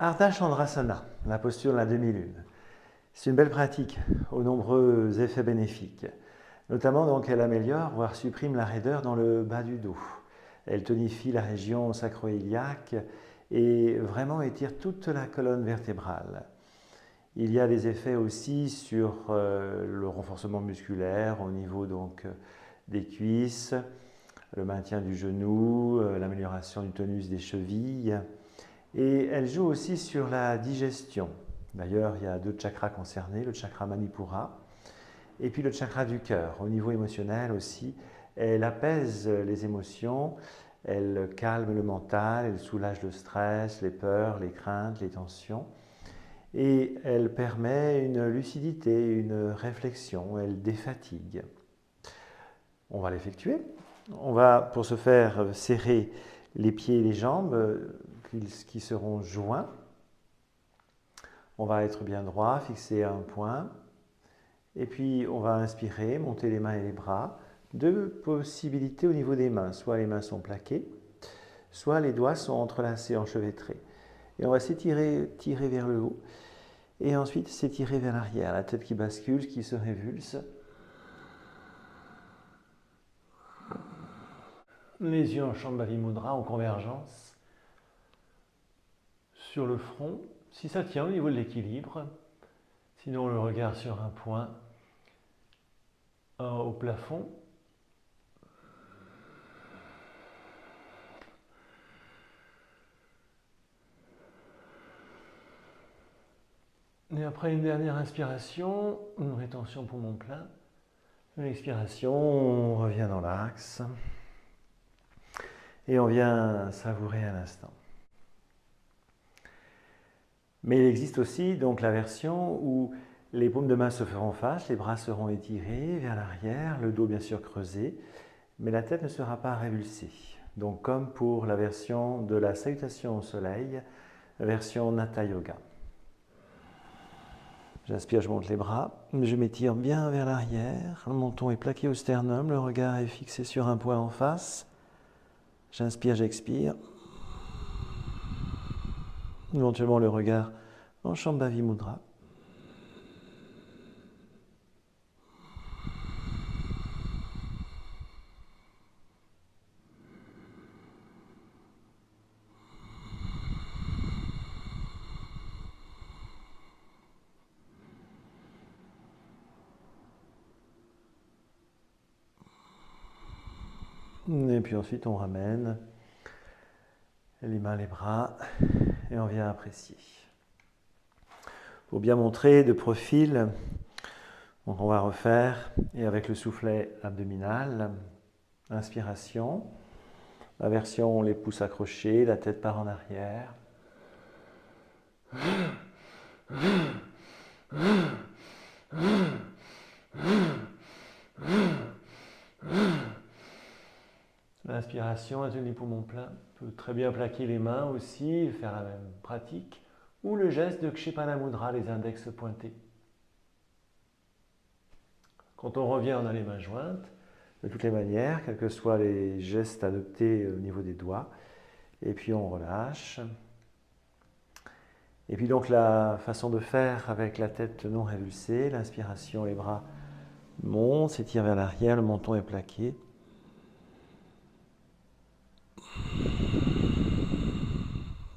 Ardha Chandrasana, la posture de la demi-lune. C'est une belle pratique aux nombreux effets bénéfiques. Notamment, donc, elle améliore, voire supprime la raideur dans le bas du dos. Elle tonifie la région sacro-iliaque et vraiment étire toute la colonne vertébrale. Il y a des effets aussi sur le renforcement musculaire au niveau donc, des cuisses, le maintien du genou, l'amélioration du tonus des chevilles. Et elle joue aussi sur la digestion. D'ailleurs, il y a 2 chakras concernés, le chakra Manipura et puis le chakra du cœur. Au niveau émotionnel aussi, elle apaise les émotions, elle calme le mental, elle soulage le stress, les peurs, les craintes, les tensions. Et elle permet une lucidité, une réflexion, elle défatigue. On va l'effectuer. On va, pour ce faire, serrer les pieds et les jambes qui seront joints. On va être bien droit, fixé à un point. Et puis, on va inspirer, monter les mains et les bras. 2 possibilités au niveau des mains. Soit les mains sont plaquées, soit les doigts sont entrelacés, enchevêtrés. Et on va s'étirer, tirer vers le haut. Et ensuite, s'étirer vers l'arrière. La tête qui bascule, qui se révulse. Les yeux en Shambhavi Mudra, en convergence. Sur le front, si ça tient au niveau de l'équilibre. Sinon, le regard sur un point au plafond. Et après une dernière inspiration, une rétention poumon plein. Une expiration, on revient dans l'axe. Et on vient savourer un instant. Mais il existe aussi donc la version où les paumes de main se feront face, les bras seront étirés vers l'arrière, le dos bien sûr creusé, mais la tête ne sera pas révulsée. Donc comme pour la version de la salutation au soleil, version Hatha Yoga. J'inspire, je monte les bras, je m'étire bien vers l'arrière, le menton est plaqué au sternum, le regard est fixé sur un point en face. J'inspire, j'expire. Éventuellement le regard en Shambhavi Mudra. Et puis ensuite on ramène les mains, les bras et on vient apprécier. Pour bien montrer de profil, donc on va refaire et avec le soufflet abdominal, inspiration, la version les pouces accrochés, la tête part en arrière. L'inspiration, avec les poumons pleins, peut très bien plaquer les mains aussi, faire la même pratique, ou le geste de Kshipana Mudra, les index pointés. Quand on revient, on a les mains jointes, de toutes les manières, quels que soient les gestes adoptés au niveau des doigts, et puis on relâche. Et puis donc la façon de faire avec la tête non révulsée, l'inspiration, les bras montent, s'étirent vers l'arrière, le menton est plaqué.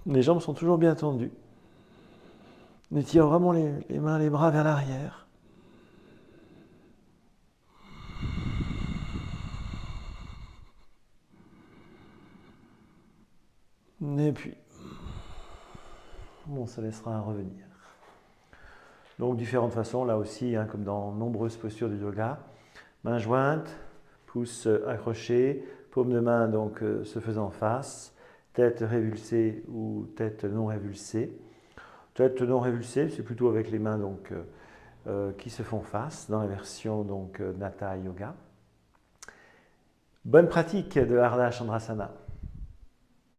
Les jambes sont toujours bien tendues. On étire vraiment les mains, les bras vers l'arrière. Et puis, bon, ça laissera revenir. Donc différentes façons, là aussi, hein, comme dans nombreuses postures du yoga. Mains jointes, pouces accrochés, paume de main donc se faisant face, tête révulsée ou tête non révulsée. Tête non révulsée, c'est plutôt avec les mains donc, qui se font face dans la version donc, Hatha Yoga. Bonne pratique de Ardha Chandrasana.